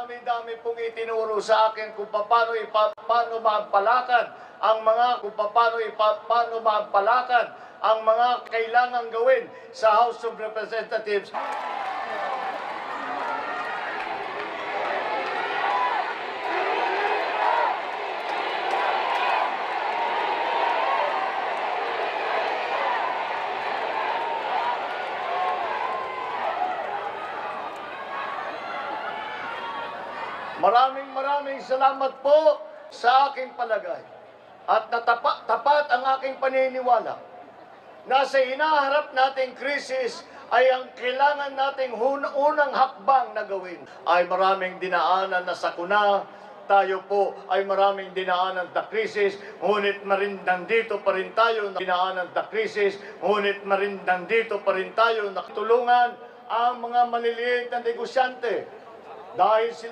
Dami-dami pong itinuro sa akin kung paano mapalakad ang mga kailangang gawin sa House of Representatives. Maraming salamat po sa aking palagay. At tapat ang aking paniniwala na sa hinaharap nating krisis ay ang kailangan nating unang hakbang na gawin ay maraming dinaanan na sakuna. Tayo po ay maraming dinaanan na krisis, ngunit nandito pa rin tayo nakatulungan ang mga maliliit na negosyante dahil sila